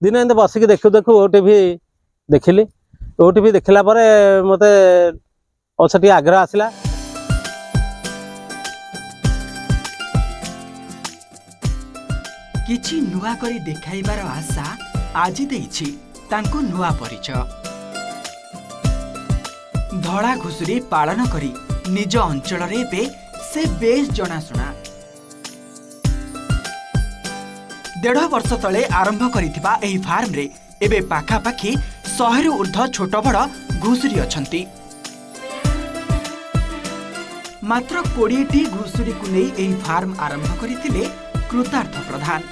दिन एमती बसिक देखु देखु ओटीवी देखिली। ओटीवी देखला मत अच्छे आग्रह आसला। किछि नुआ करी देखाइबार आशा आज देइछि तांको नुआ परिचय। धड़ा घुसुरी पालन करी निज अंचल रे बे से बेस जनाशुना। 1.5 वर्ष तले आरंभ करिथिबा एही फार्म रे एबे पाखापाखि 100 रु ऊर्ध्व छोट बड़ घुसुरी अछंती। मात्र 20टी घुसुरी को नहीं एही फार्म आरंभ करिथिले कृतार्थ प्रधान।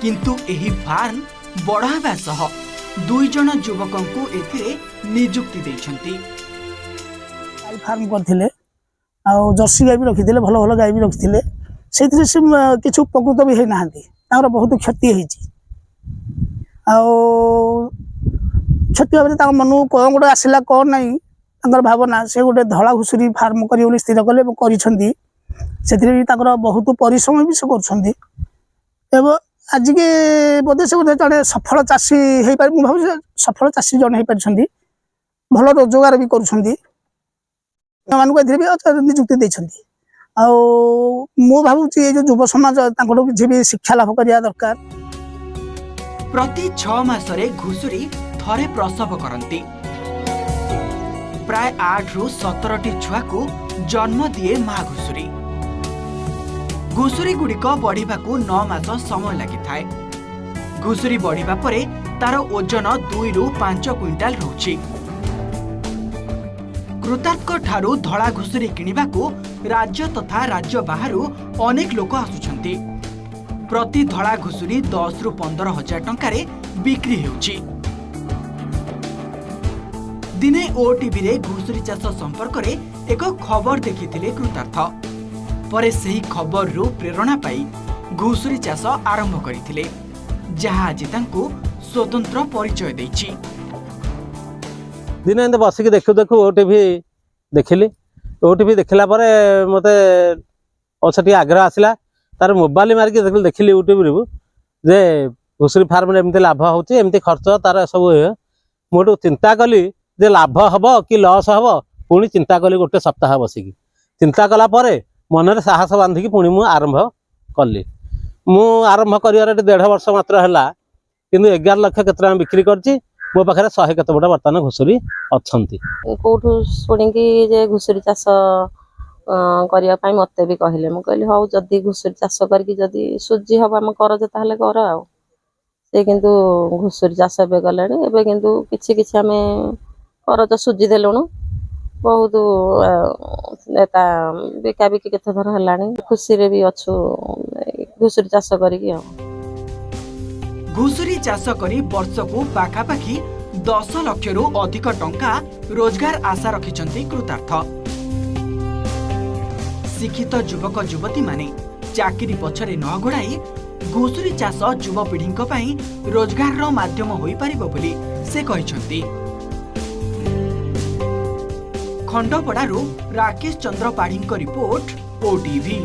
किंतु एही फार्म बढ़ावा सह 2 जन युवकंकु एथिरे नियुक्ति दैछंती। गाई फार्म करथिले आ जर्सी गाई भी रखिथिले, भलो भलो गाई भी रखिथिले। सेथिरे से किछु उपकृत भी हे नाहंती, तार बहुत क्षति हेछि। आ क्षति भाबे ता मनु कोन गोटे आसिला कोन नाही तांकर भावना से गोटे धला घुसुरी फार्म करी बोली स्थिर कले करिसंती। सेथिरे भी तांकर बहुत परिश्रम भी से करसंती। एवं आज के बोधे से बोधे जड़े सफल चाषी हो पार, भाव सफल चाषी जन हो पार्टी, भल रोजगार भी करुँच निजुक्ति देती। मु भावुची ये जो युव समाज किसी भी शिक्षा लाभ करने दरकार। प्रति 6 मासरे घुसुरी थरे प्रसव करती। प्राय 8 रु 17टी छुआ को जन्म दिए माँ घुसुरी। घुसुरी गुड़िक बढ़ा 9 मास समय लगी थाए। घुसुरी बढ़िबा परे तार ओजन 2 रु 5 क्विंटाल रहउछि। कृतार्थ ठारू धड़ा घुसुरी किनिबाकू राज्य तथा राज्य बाहरु अनेक लोक आसुछंती। प्रति धड़ा घुसुरी 10 रु 15 हजार टंकारे बिक्री हेउछि। दिने ओटीवी रे घुसुरी चाष संपर्क रे एक खबर देखिथिले कृतार्थ। परे सही खबर रु प्रेरणा पाई घुसुरी चाष आरंभ करिथिले, जहा आज तांको स्वतंत्र परिचय दैछि। दिन एमती बसिक देखु देखु ओटीवी देखिली। ओटीवी देखला मत अच्छे आग्रह आसला। तार मोबाइल मारिक देखिली यूट्यूब रे जे घुसुरी फार्म एमती लाभ होची, एमती खर्च तार सब मुझे चिंता कली जे लाभ हम कि लॉस हम। पुणी चिंता कली गोटे सप्ताह बसिकी चिंता कला मनरे साहस बांधिकी पुणी मु आरंभ कली। मु आरंभ कर 1.5 वर्ष मात्र है, किंतु 11 लाख केते बिक्री करची। मो पाखे 100 केते बड़ा बर्तमान घुसुरी अच्छी। कौठू शुणिकी जे घुसुरी चाष करने मत भी कहले, मुझे कहली हाँ जदि घुसुरी चाष करके जदि सुजी हम आम कर ताले कर आ से किंतु घुसुरी चाष एवं गले एवं किंतु किछि किछि आम करज सुजी देलुणु। बहुत बिका बिकी केते थर है, खुशी रे भी अच्छु घुसुरी चाष करिकी। घुसुरी चाष करी वर्षकू पाखापाखि 10 लाख रु अधिक टंका रोजगार आशा रखिछंती कृतार्थ। शिक्षित युवक युवती माने चाकरी पछरे न गोड़ाई घुसुरी चाष युवपीढ़ी रोजगार माध्यम होई परिबो बोली से कहिछंती। खंडपड़ारू राकेश चंद्र पाढ़ी रिपोर्ट, ओटीवी।